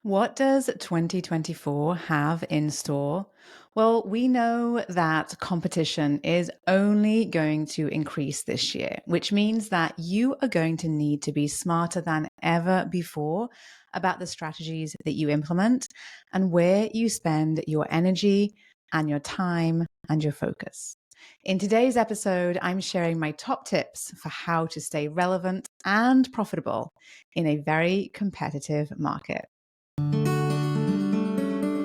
What does 2024 have in store? Well, we know that competition is only going to increase this year, which means that you are going to need to be smarter than ever before about the strategies that you implement and where you spend your energy and your time and your focus. In today's episode, I'm sharing my top tips for how to stay relevant and profitable in a very competitive market.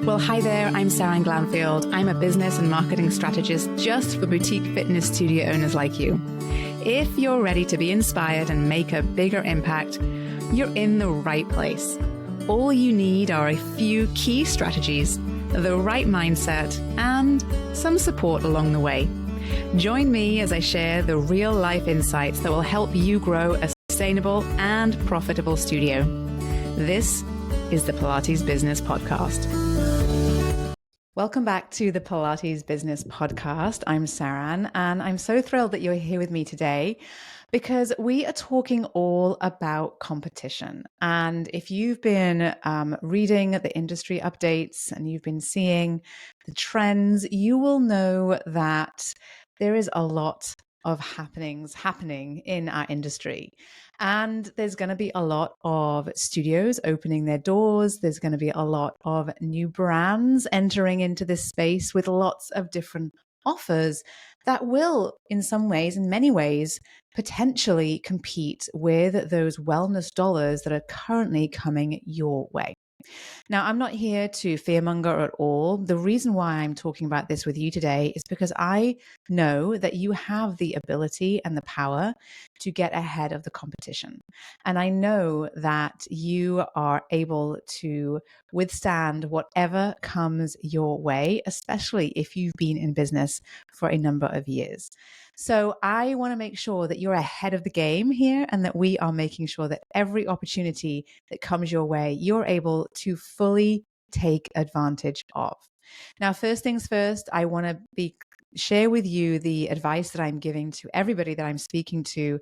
Well, hi there, I'm Seran Glanfield. I'm a business and marketing strategist just for boutique fitness studio owners like you. If you're ready to be inspired and make a bigger impact, you're in the right place. All you need are a few key strategies, the right mindset, and some support along the way. Join me as I share the real-life insights that will help you grow a sustainable and profitable studio. This is the Pilates Business Podcast. Welcome back to the Pilates Business Podcast. I'm Seran, and I'm so thrilled that you're here with me today because we are talking all about competition. And if you've been reading the industry updates and you've been seeing the trends, you will know that there is a lot of happening in our industry. And there's going to be a lot of studios opening their doors. There's going to be a lot of new brands entering into this space with lots of different offers that will, in some ways, in many ways, potentially compete with those wellness dollars that are currently coming your way. Now, I'm not here to fearmonger at all. The reason why I'm talking about this with you today is because I know that you have the ability and the power to get ahead of the competition. And I know that you are able to withstand whatever comes your way, especially if you've been in business for a number of years. So I want to make sure that you're ahead of the game here and that we are making sure that every opportunity that comes your way, you're able to fully take advantage of. Now, first things first, I want to share with you the advice that I'm giving to everybody that I'm speaking to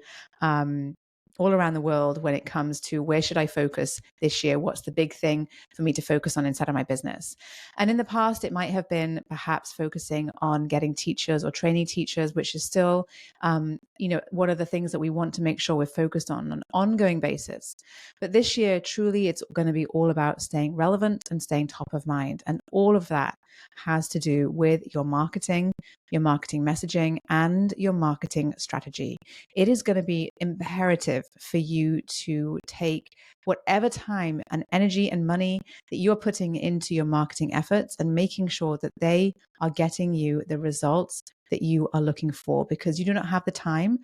all around the world when it comes to where should I focus this year? What's the big thing for me to focus on inside of my business? And in the past, it might have been perhaps focusing on getting teachers or training teachers, which is still, what are the things that we want to make sure we're focused on an ongoing basis. But this year, truly, it's going to be all about staying relevant and staying top of mind. And all of that has to do with your marketing messaging, and your marketing strategy. It is going to be imperative for you to take whatever time and energy and money that you're putting into your marketing efforts and making sure that they are getting you the results that you are looking for, because you do not have the time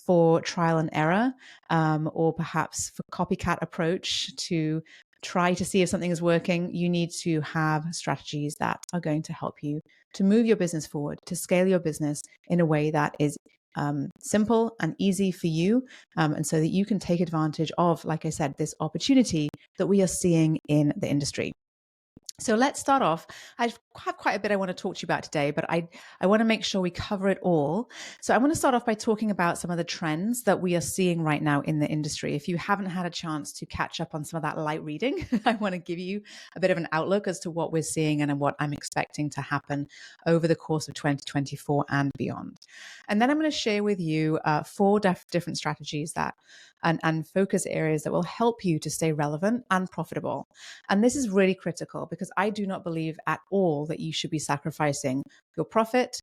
for trial and error or perhaps for copycat approach to try to see if something is working. You need to have strategies that are going to help you to move your business forward, to scale your business in a way that is simple and easy for you, and so that you can take advantage of, like I said, this opportunity that we are seeing in the industry. So let's start off. I have quite a bit I want to talk to you about today, but I want to make sure we cover it all. So I want to start off by talking about some of the trends that we are seeing right now in the industry. If you haven't had a chance to catch up on some of that light reading, I want to give you a bit of an outlook as to what we're seeing and what I'm expecting to happen over the course of 2024 and beyond. And then I'm going to share with you four different strategies that and focus areas that will help you to stay relevant and profitable. And this is really critical because I do not believe at all that you should be sacrificing your profit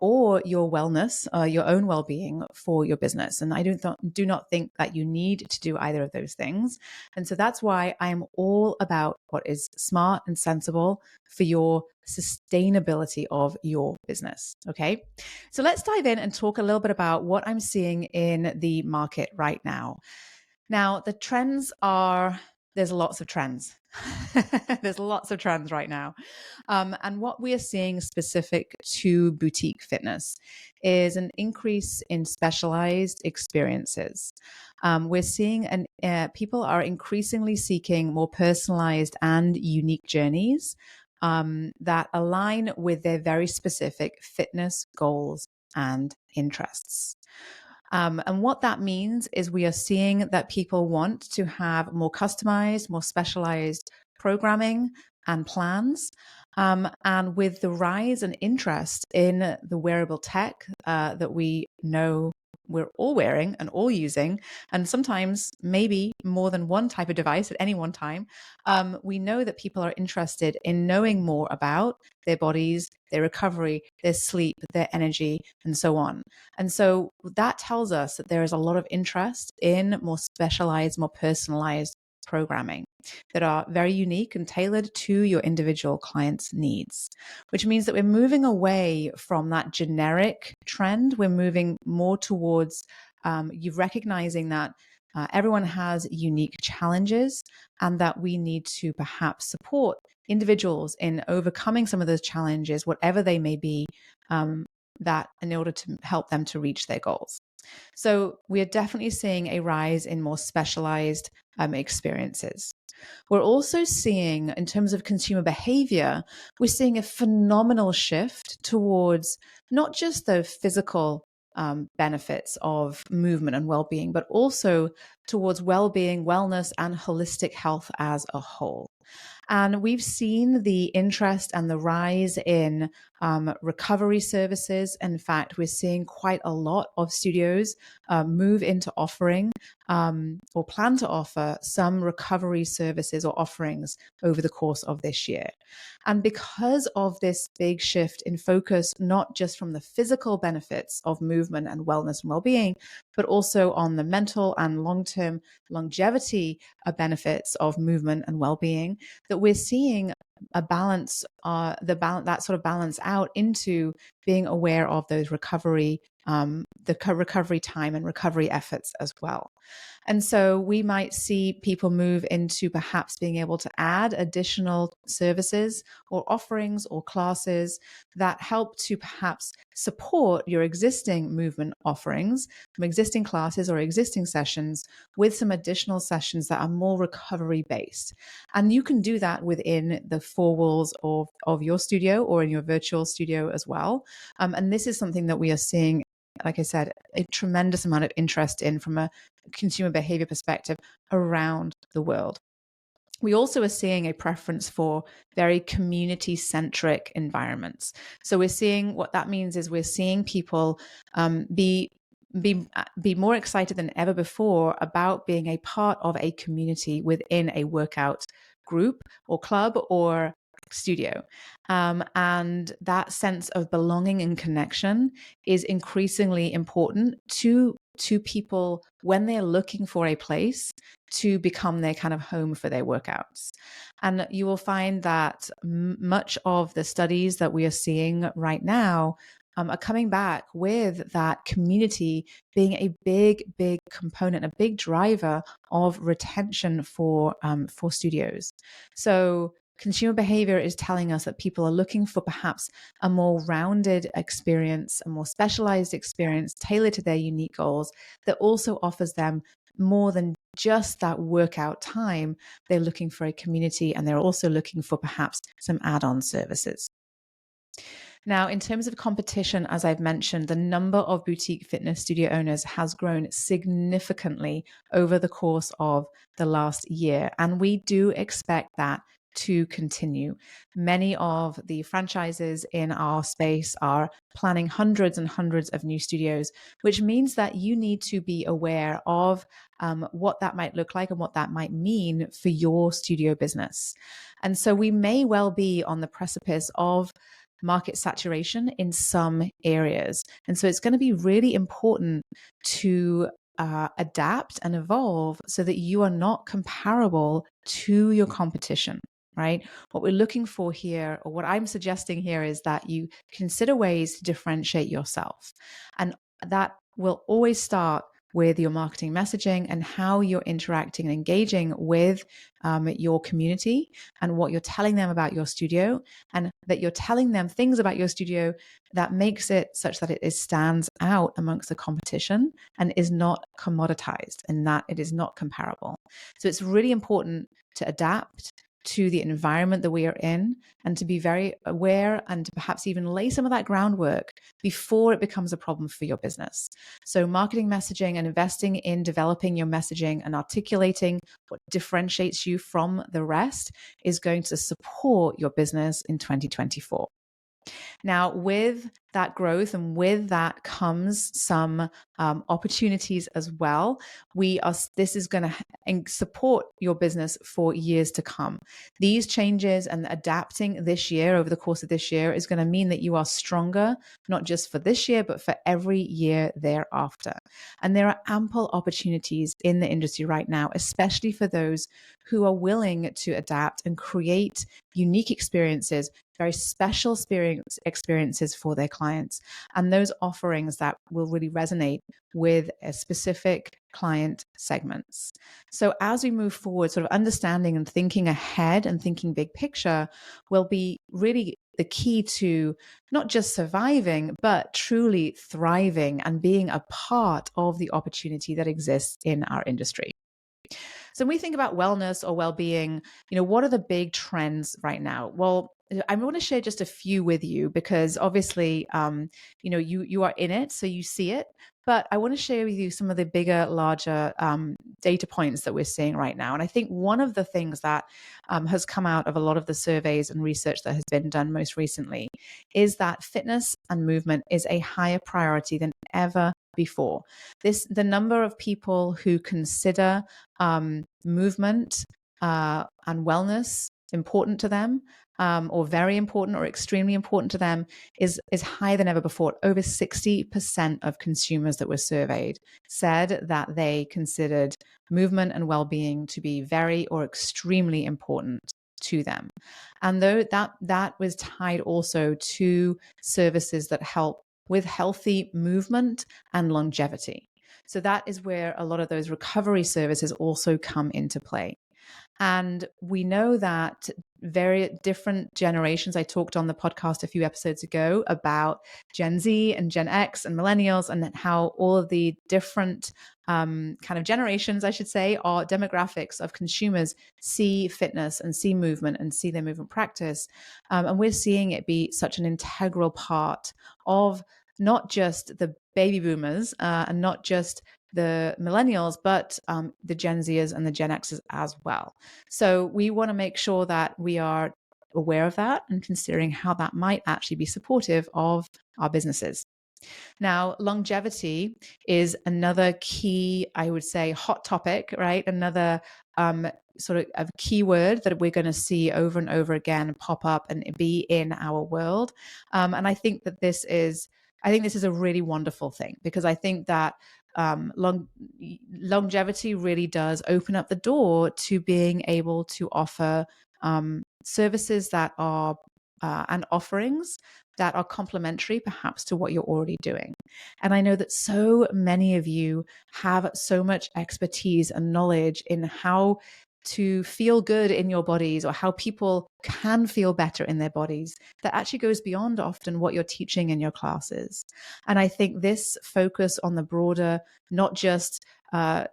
or your wellness, your own well-being for your business. And I do not think that you need to do either of those things. And so that's why I'm all about what is smart and sensible for your sustainability of your business. Okay. So let's dive in and talk a little bit about what I'm seeing in the market right now. Now, the trends are, there's lots of trends. There's lots of trends right now. And what we are seeing specific to boutique fitness is an increase in specialized experiences. We're seeing people are increasingly seeking more personalized and unique journeys that align with their very specific fitness goals and interests. And what that means is we are seeing that people want to have more customized, more specialized programming and plans. And with the rise and interest in the wearable tech that we know we're all wearing and all using, and sometimes maybe more than one type of device at any one time, we know that people are interested in knowing more about their bodies, their recovery, their sleep, their energy, and so on. And so that tells us that there is a lot of interest in more specialized, more personalized programming that are very unique and tailored to your individual client's needs, which means that we're moving away from that generic trend. We're moving more towards you recognizing that everyone has unique challenges and that we need to perhaps support individuals in overcoming some of those challenges, whatever they may be, that in order to help them to reach their goals. So we are definitely seeing a rise in more specialized experiences. We're also seeing, in terms of consumer behavior, we're seeing a phenomenal shift towards not just the physical benefits of movement and well-being, but also towards well-being, wellness, and holistic health as a whole. And we've seen the interest and the rise in recovery services. In fact, we're seeing quite a lot of studios move into offering or plan to offer some recovery services or offerings over the course of this year. And because of this big shift in focus, not just from the physical benefits of movement and wellness and well-being, but also on the mental and long-term longevity benefits of movement and well-being, that we're seeing a balance, that sort of balance out into being aware of those recovery, the recovery time and recovery efforts as well. And so we might see people move into perhaps being able to add additional services or offerings or classes that help to perhaps support your existing movement offerings from existing classes or existing sessions with some additional sessions that are more recovery based. And you can do that within the four walls of your studio or in your virtual studio as well. And this is something that we are seeing, like I said, a tremendous amount of interest in from a consumer behavior perspective around the world. We also are seeing a preference for very community-centric environments. So we're seeing, what that means is we're seeing people be more excited than ever before about being a part of a community within a workout group or club or studio. And that sense of belonging and connection is increasingly important to people when they're looking for a place to become their kind of home for their workouts. And you will find that much of the studies that we are seeing right now are coming back with that community being a big component, a big driver of retention for studios. So consumer behavior is telling us that people are looking for perhaps a more rounded experience, a more specialized experience tailored to their unique goals that also offers them more than just that workout time. They're looking for a community, and they're also looking for perhaps some add-on services. Now, in terms of competition, as I've mentioned, the number of boutique fitness studio owners has grown significantly over the course of the last year, and we do expect that to continue. Many of the franchises in our space are planning hundreds and hundreds of new studios, which means that you need to be aware of what that might look like and what that might mean for your studio business. And so we may well be on the precipice of market saturation in some areas. And so it's going to be really important to adapt and evolve so that you are not comparable to your competition, right? What we're looking for here, or what I'm suggesting here, is that you consider ways to differentiate yourself. And that will always start with your marketing messaging and how you're interacting and engaging with your community, and what you're telling them about your studio, and that you're telling them things about your studio that makes it such that it stands out amongst the competition and is not commoditized, and that it is not comparable. So it's really important to adapt, to the environment that we are in, and to be very aware and to perhaps even lay some of that groundwork before it becomes a problem for your business. So marketing messaging and investing in developing your messaging and articulating what differentiates you from the rest is going to support your business in 2024. Now, with that growth and with that comes some opportunities as well. This is going to support your business for years to come. These changes and adapting this year, over the course of this year, is going to mean that you are stronger, not just for this year, but for every year thereafter. And there are ample opportunities in the industry right now, especially for those who are willing to adapt and create unique experiences, very special experiences for their clients, and those offerings that will really resonate with a specific client segments. So as we move forward, sort of understanding and thinking ahead and thinking big picture will be really the key to not just surviving, but truly thriving and being a part of the opportunity that exists in our industry. So when we think about wellness or well-being, what are the big trends right now? Well, I want to share just a few with you because obviously, you are in it, so you see it. But I want to share with you some of the bigger, larger data points that we're seeing right now. And I think one of the things that has come out of a lot of the surveys and research that has been done most recently is that fitness and movement is a higher priority than ever before. The number of people who consider movement and wellness important to them, or very important or extremely important to them, is higher than ever before. Over 60% of consumers that were surveyed said that they considered movement and well-being to be very or extremely important to them. And though that was tied also to services that help with healthy movement and longevity. So that is where a lot of those recovery services also come into play. And we know that very different generations, I talked on the podcast a few episodes ago about Gen Z and Gen X and millennials, and how all of the different kind of generations, I should say, or demographics of consumers see fitness and see movement and see their movement practice. And we're seeing it be such an integral part of not just the baby boomers and not just the millennials, but the Gen Zers and the Gen Xers as well. So we want to make sure that we are aware of that and considering how that might actually be supportive of our businesses. Now, longevity is another key, I would say, hot topic, right? Another sort of a keyword that we're going to see over and over again pop up and be in our world. And I think that this is a really wonderful thing, because I think that longevity really does open up the door to being able to offer services that are and offerings that are complementary perhaps to what you're already doing. And I know that so many of you have so much expertise and knowledge in how to feel good in your bodies, or how people can feel better in their bodies, that actually goes beyond often what you're teaching in your classes. And I think this focus on the broader, not just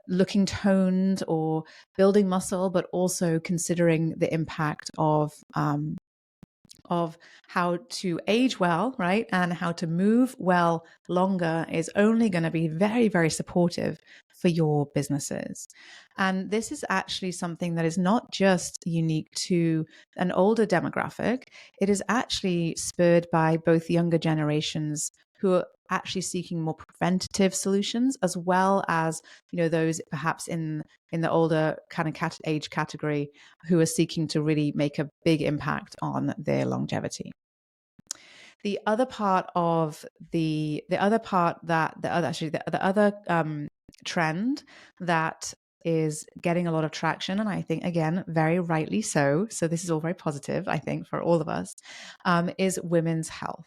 looking toned or building muscle, but also considering the impact of how to age well, right? And how to move well longer is only going to be very, very supportive for your businesses. And this is actually something that is not just unique to an older demographic. It is actually spurred by both younger generations who are actually seeking more preventative solutions, as well as, those perhaps in the older kind of age category who are seeking to really make a big impact on their longevity. The other trend that is getting a lot of traction, and I think, again, very rightly so this is all very positive, I think, for all of us, is women's health.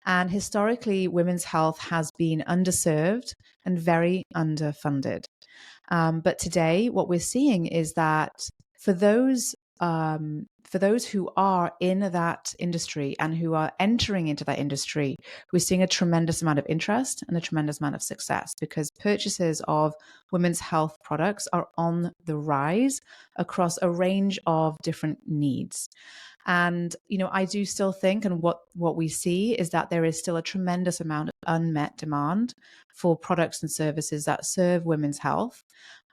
And historically, women's health has been underserved and very underfunded. But today, what we're seeing is that for those for those who are in that industry and who are entering into that industry, we're seeing a tremendous amount of interest and a tremendous amount of success, because purchases of women's health products are on the rise across a range of different needs. And, I do still think, and what we see is that there is still a tremendous amount of unmet demand for products and services that serve women's health.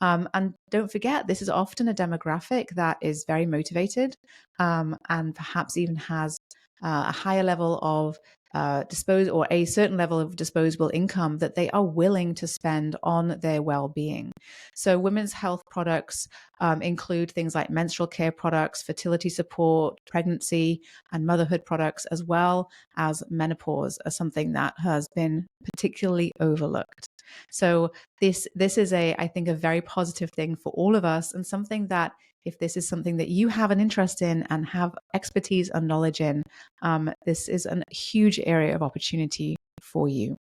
And don't forget, this is often a demographic that is very motivated, and perhaps even has a higher level of or a certain level of disposable income that they are willing to spend on their well-being. So women's health products include things like menstrual care products, fertility support, pregnancy and motherhood products, as well as menopause, as something that has been particularly overlooked. So this is I think, a very positive thing for all of us, and something that, if this is something that you have an interest in and have expertise and knowledge in, this is a huge area of opportunity for you.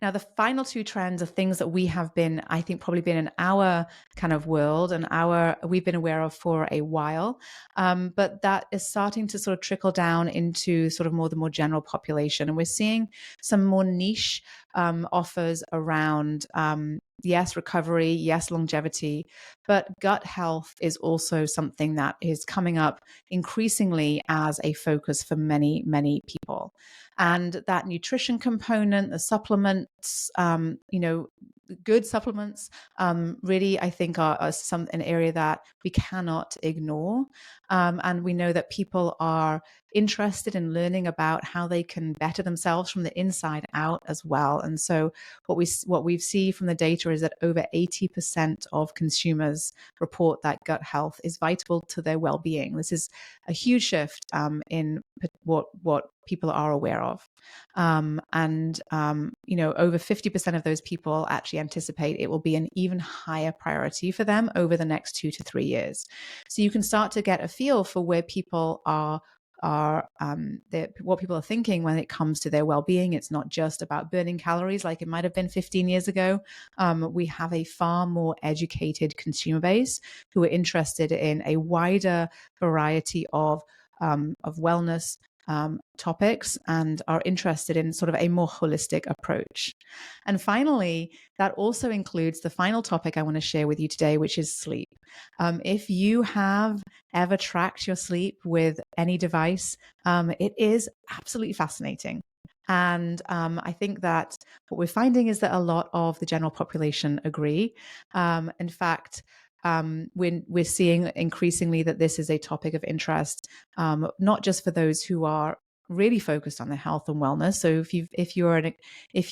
Now, the final two trends are things that we have been, I think, probably been in our kind of world and we've been aware of for a while, but that is starting to sort of trickle down into sort of the more general population. And we're seeing some more niche offers around, yes, recovery, yes, longevity, but gut health is also something that is coming up increasingly as a focus for many, many people. And that nutrition component, the supplements, good supplements, really, I think, are an area that we cannot ignore. And we know that people are interested in learning about how they can better themselves from the inside out as well. And so what we see from the data is that over 80% of consumers report that gut health is vital to their well-being. This is a huge shift in what people are aware of. Over 50% of those people actually anticipate it will be an even higher priority for them over the next 2 to 3 years. So you can start to get a feel for where people what people are thinking when it comes to their well-being. It's not just about burning calories like it might have been 15 years ago. We have a far more educated consumer base who are interested in a wider variety of wellness topics and are interested in sort of a more holistic approach. And finally, that also includes the final topic I want to share with you today, which is sleep. If you have ever tracked your sleep with any device, it is absolutely fascinating. And I think that what we're finding is that a lot of the general population agree. In fact, we're seeing increasingly that this is a topic of interest, not just for those who are really focused on their health and wellness. So if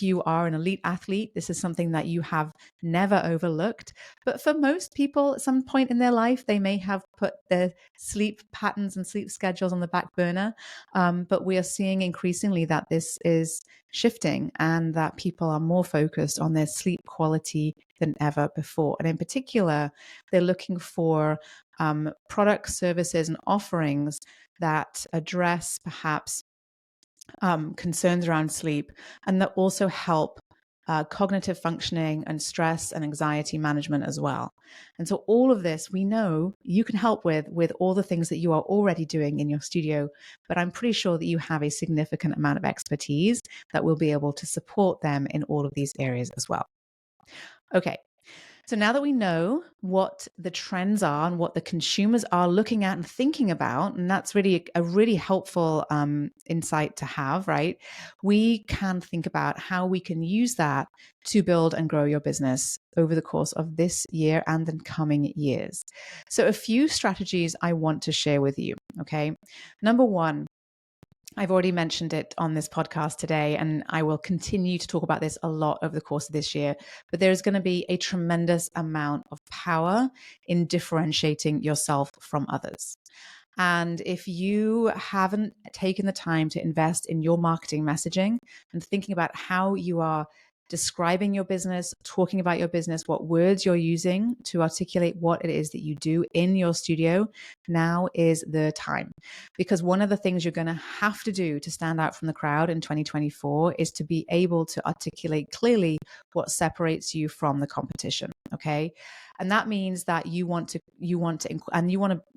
you are an elite athlete, this is something that you have never overlooked. But for most people, at some point in their life, they may have put their sleep patterns and sleep schedules on the back burner. But we are seeing increasingly that this is shifting and that people are more focused on their sleep quality than ever before. And in particular, they're looking for products, services, and offerings that address perhaps concerns around sleep, and that also help cognitive functioning and stress and anxiety management as well. And so all of this we know you can help with all the things that you are already doing in your studio, but I'm pretty sure that you have a significant amount of expertise that will be able to support them in all of these areas as well. Okay. So now that we know what the trends are and what the consumers are looking at and thinking about, and that's really a really helpful insight to have, right? We can think about how we can use that to build and grow your business over the course of this year and the coming years. So a few strategies I want to share with you, okay? Number one, I've already mentioned it on this podcast today, and I will continue to talk about this a lot over the course of this year, but there's going to be a tremendous amount of power in differentiating yourself from others. And if you haven't taken the time to invest in your marketing messaging and thinking about how you are describing your business, talking about your business, what words you're using to articulate what it is that you do in your studio, now is the time. Because one of the things you're going to have to do to stand out from the crowd in 2024 is to be able to articulate clearly what separates you from the competition. Okay. And that means that you want to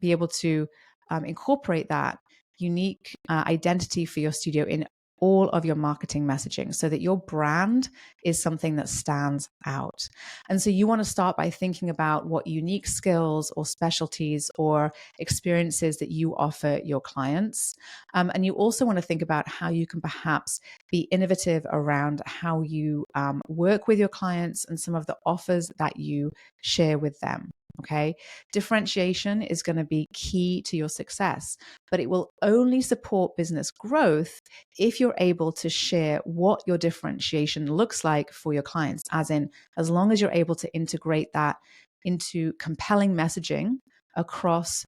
be able to incorporate that unique identity for your studio in all of your marketing messaging so that your brand is something that stands out. And so you want to start by thinking about what unique skills or specialties or experiences that you offer your clients. And you also want to think about how you can perhaps be innovative around how you work with your clients and some of the offers that you share with them. Okay. Differentiation is going to be key to your success, but it will only support business growth if you're able to share what your differentiation looks like for your clients, as long as you're able to integrate that into compelling messaging across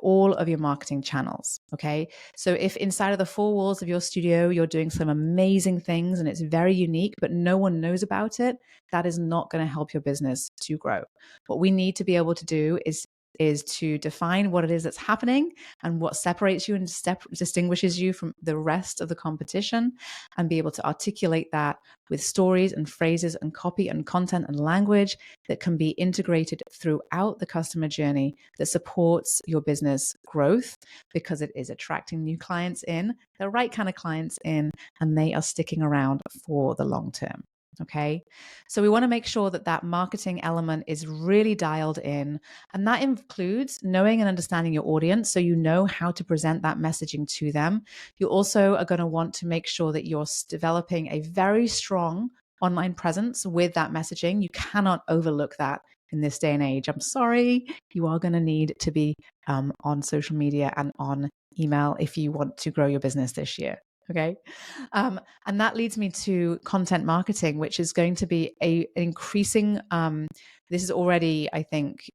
all of your marketing channels. Okay. So if inside of the four walls of your studio, you're doing some amazing things and it's very unique, but no one knows about it, that is not going to help your business to grow. What we need to be able to do is to define what it is that's happening and what separates you and distinguishes you from the rest of the competition, and be able to articulate that with stories and phrases and copy and content and language that can be integrated throughout the customer journey that supports your business growth, because it is attracting new clients in, the right kind of clients in, and they are sticking around for the long term. Okay. So we want to make sure that that marketing element is really dialed in. And that includes knowing and understanding your audience, so you know how to present that messaging to them. You also are going to want to make sure that you're developing a very strong online presence with that messaging. You cannot overlook that in this day and age. I'm sorry. You are going to need to be on social media and on email if you want to grow your business this year. Okay. And that leads me to content marketing, which is going to be an increasing, this is already, I think,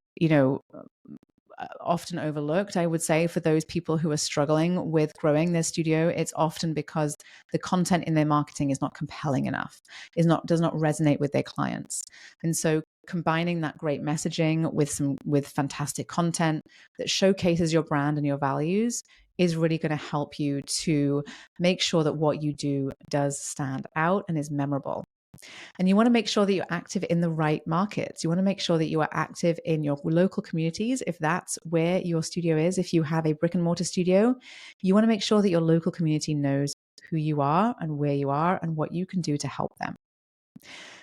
often overlooked, I would say, for those people who are struggling with growing their studio. It's often because the content in their marketing is not compelling enough, does not resonate with their clients. And so combining that great messaging with fantastic content that showcases your brand and your values is really going to help you to make sure that what you do does stand out and is memorable. And you want to make sure that you're active in the right markets. You want to make sure that you are active in your local communities. If that's where your studio is, if you have a brick and mortar studio, you want to make sure that your local community knows who you are and where you are and what you can do to help them.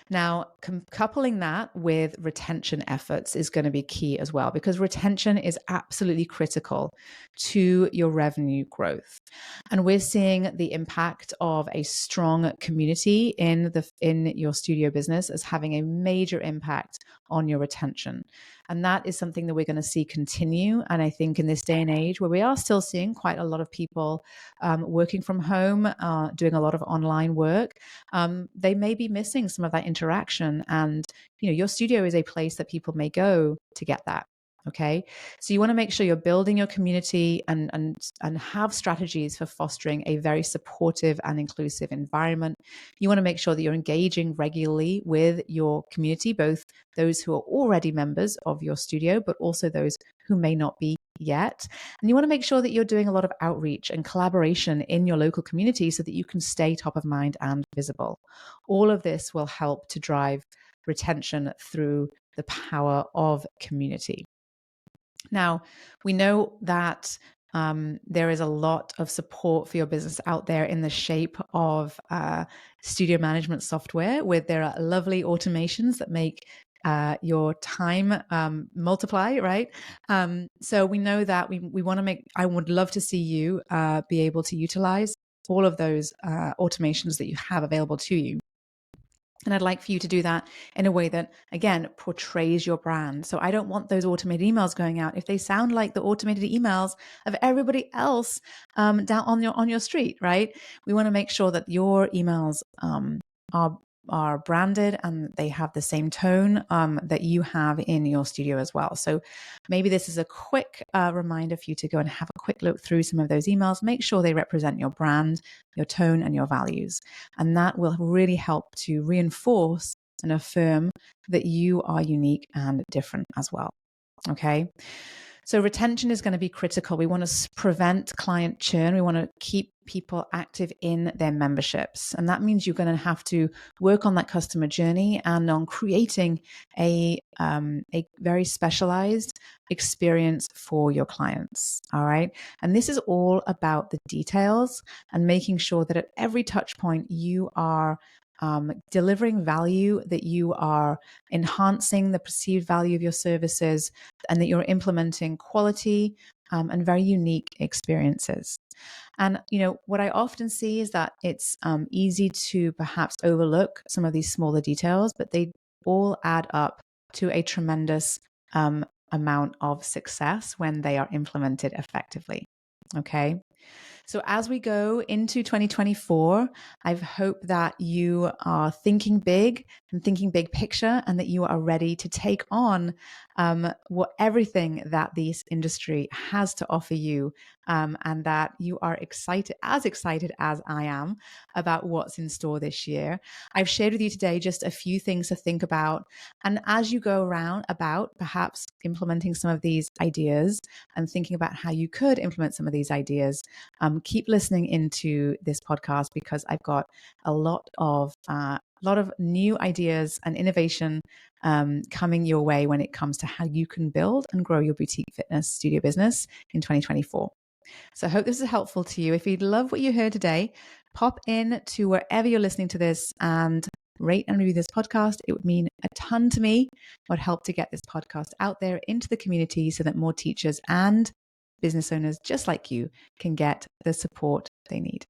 Now, coupling that with retention efforts is going to be key as well, because retention is absolutely critical to your revenue growth. And we're seeing the impact of a strong community in your studio business as having a major impact on your retention. And that is something that we're going to see continue. And I think in this day and age where we are still seeing quite a lot of people working from home, doing a lot of online work, they may be missing some of that interaction. And, your studio is a place that people may go to get that. Okay. So you want to make sure you're building your community and have strategies for fostering a very supportive and inclusive environment. You want to make sure that you're engaging regularly with your community, both those who are already members of your studio, but also those who may not be yet. And you want to make sure that you're doing a lot of outreach and collaboration in your local community so that you can stay top of mind and visible. All of this will help to drive retention through the power of community. Now, we know that there is a lot of support for your business out there in the shape of studio management software, where there are lovely automations that make your time multiply, right? So we know that we want to I would love to see you be able to utilize all of those automations that you have available to you. And I'd like for you to do that in a way that, again, portrays your brand. So I don't want those automated emails going out if they sound like the automated emails of everybody else down on your street, right? We want to make sure that your emails are branded and they have the same tone that you have in your studio as well. So maybe this is a quick reminder for you to go and have a quick look through some of those emails. Make sure they represent your brand, your tone, and your values. And that will really help to reinforce and affirm that you are unique and different as well. Okay. So retention is going to be critical. We want to prevent client churn. We want to keep people active in their memberships. And that means you're going to have to work on that customer journey and on creating a very specialized experience for your clients. All right. And this is all about the details and making sure that at every touch point you are delivering value, that you are enhancing the perceived value of your services, and that you're implementing quality and very unique experiences. And, what I often see is that it's easy to perhaps overlook some of these smaller details, but they all add up to a tremendous amount of success when they are implemented effectively. Okay. So as we go into 2024, I hope that you are thinking big and thinking big picture, and that you are ready to take on everything that this industry has to offer you, and that you are excited as I am about what's in store this year. I've shared with you today just a few things to think about. And as you go around about perhaps implementing some of these ideas and thinking about how you could implement some of these ideas, keep listening into this podcast, because I've got a lot of new ideas and innovation coming your way when it comes to how you can build and grow your boutique fitness studio business in 2024. So I hope this is helpful to you. If you love what you heard today, pop in to wherever you're listening to this and rate and review this podcast. It would mean a ton to me. It would help to get this podcast out there into the community so that more teachers and business owners just like you can get the support they need.